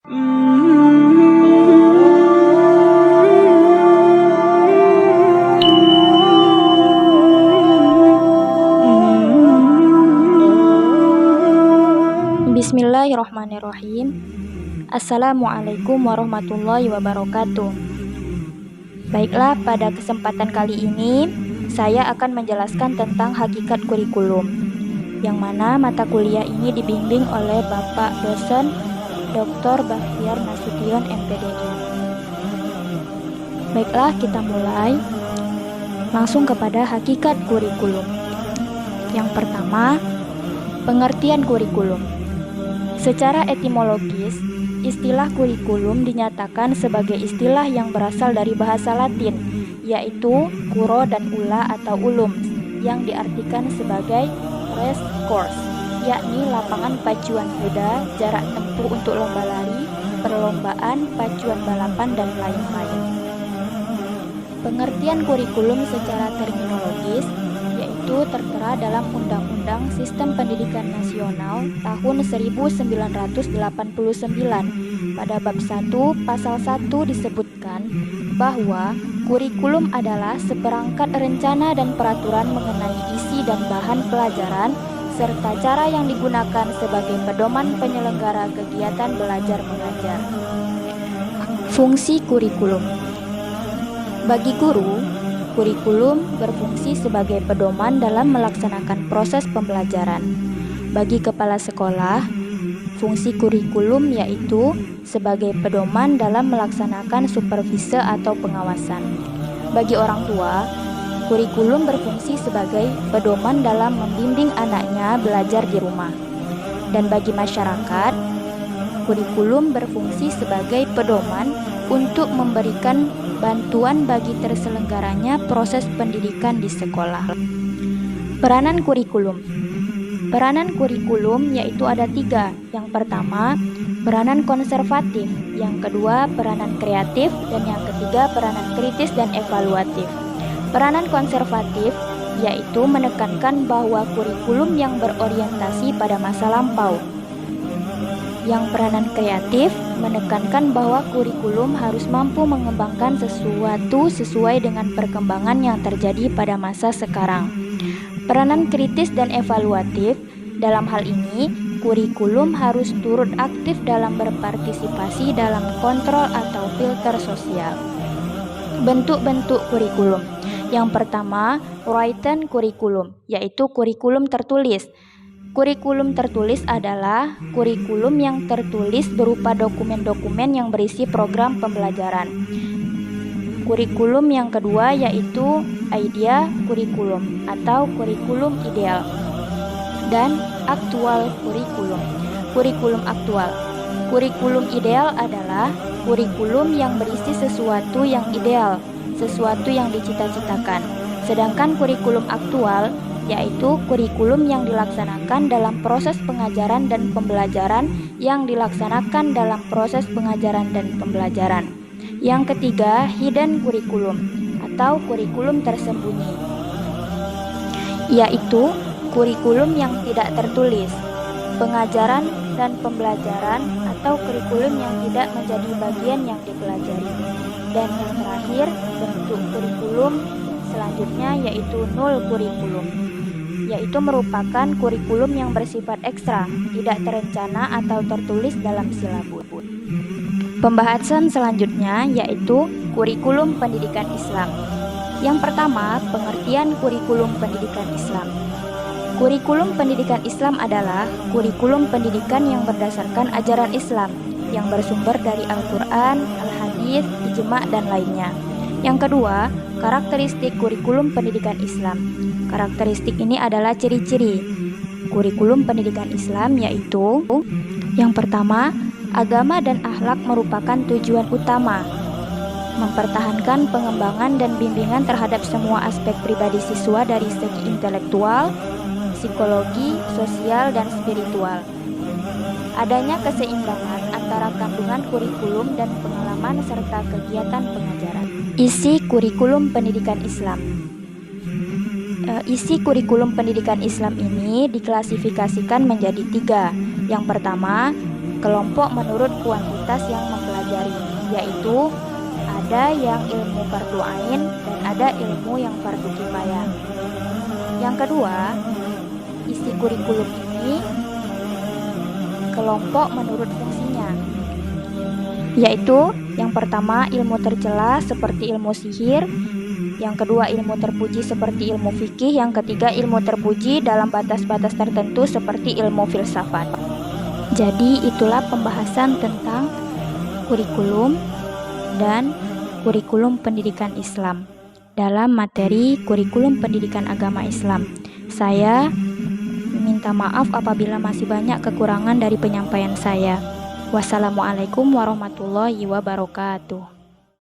Bismillahirrahmanirrahim. Assalamualaikum warahmatullahi wabarakatuh. Baiklah, pada kesempatan kali ini saya akan menjelaskan tentang hakikat kurikulum, yang mana mata kuliah ini dibimbing oleh Bapak dosen Dr. Bahtiar Nasution MPDI. Baiklah, kita mulai langsung kepada hakikat kurikulum. Yang pertama, pengertian kurikulum. Secara etimologis, istilah kurikulum dinyatakan sebagai istilah yang berasal dari bahasa Latin, yaitu kuro dan ula atau ulum, yang diartikan sebagai race course, yakni lapangan pacuan kuda, jarak tempuh untuk lomba lari, perlombaan, pacuan balapan, dan lain-lain. Pengertian kurikulum secara terminologis yaitu tertera dalam Undang-Undang Sistem Pendidikan Nasional tahun 1989. Pada bab 1 pasal 1 disebutkan bahwa kurikulum adalah seperangkat rencana dan peraturan mengenai isi dan bahan pelajaran serta cara yang digunakan sebagai pedoman penyelenggara kegiatan belajar mengajar. Fungsi kurikulum. Bagi guru, kurikulum berfungsi sebagai pedoman dalam melaksanakan proses pembelajaran. Bagi kepala sekolah, fungsi kurikulum yaitu sebagai pedoman dalam melaksanakan supervise atau pengawasan. Bagi orang tua, kurikulum berfungsi sebagai pedoman dalam membimbing anaknya belajar di rumah. Dan bagi masyarakat, kurikulum berfungsi sebagai pedoman untuk memberikan bantuan bagi terselenggaranya proses pendidikan di sekolah. Peranan kurikulum. Peranan kurikulum yaitu ada 3. Yang pertama, peranan konservatif. Yang kedua, peranan kreatif. Dan yang ketiga, peranan kritis dan evaluatif. Peranan konservatif yaitu menekankan bahwa kurikulum yang berorientasi pada masa lampau. Yang peranan kreatif menekankan bahwa kurikulum harus mampu mengembangkan sesuatu sesuai dengan perkembangan yang terjadi pada masa sekarang. Peranan kritis dan evaluatif, dalam hal ini, kurikulum harus turut aktif dalam berpartisipasi dalam kontrol atau filter sosial. Bentuk-bentuk kurikulum. Yang pertama, written kurikulum, yaitu kurikulum tertulis. Kurikulum tertulis adalah kurikulum yang tertulis berupa dokumen-dokumen yang berisi program pembelajaran. Kurikulum yang kedua yaitu idea kurikulum atau kurikulum ideal. Dan aktual kurikulum. Kurikulum aktual. Kurikulum ideal adalah kurikulum yang berisi sesuatu yang ideal, sesuatu yang dicita-citakan. Sedangkan kurikulum aktual yaitu kurikulum yang dilaksanakan dalam proses pengajaran dan pembelajaran Yang ketiga, hidden kurikulum atau kurikulum tersembunyi, yaitu kurikulum yang tidak tertulis, pengajaran dan pembelajaran atau kurikulum yang tidak menjadi bagian yang dipelajari. Dan yang terakhir, bentuk kurikulum selanjutnya yaitu null kurikulum, yaitu merupakan kurikulum yang bersifat ekstra, tidak terencana atau tertulis dalam silabus. Pembahasan selanjutnya yaitu kurikulum pendidikan Islam. Yang pertama, pengertian kurikulum pendidikan Islam. Kurikulum pendidikan Islam adalah kurikulum pendidikan yang berdasarkan ajaran Islam, yang bersumber dari Al-Quran, Al-Hadis, Ijma' dan lainnya. Yang kedua, karakteristik kurikulum pendidikan Islam. Karakteristik ini adalah ciri-ciri kurikulum pendidikan Islam yaitu yang pertama, agama dan akhlak merupakan tujuan utama, mempertahankan pengembangan dan bimbingan terhadap semua aspek pribadi siswa dari segi intelektual, psikologi, sosial, dan spiritual. Adanya keseimbangan antara kandungan kurikulum dan pengalaman serta kegiatan pengajaran. Isi kurikulum pendidikan Islam. Isi kurikulum pendidikan Islam ini diklasifikasikan menjadi 3. Yang pertama, kelompok menurut kuantitas yang mempelajari, yaitu ada yang ilmu fardu ain dan ada ilmu yang fardu kifayah. Yang kedua, isi kurikulum ini kelompok menurut fungsinya, yaitu yang pertama ilmu tercela seperti ilmu sihir, yang kedua ilmu terpuji seperti ilmu fikih, yang ketiga ilmu terpuji dalam batas-batas tertentu seperti ilmu filsafat. Jadi itulah pembahasan tentang kurikulum dan kurikulum pendidikan Islam dalam materi kurikulum pendidikan agama Islam. Saya minta maaf apabila masih banyak kekurangan dari penyampaian saya. Wassalamualaikum warahmatullahi wabarakatuh.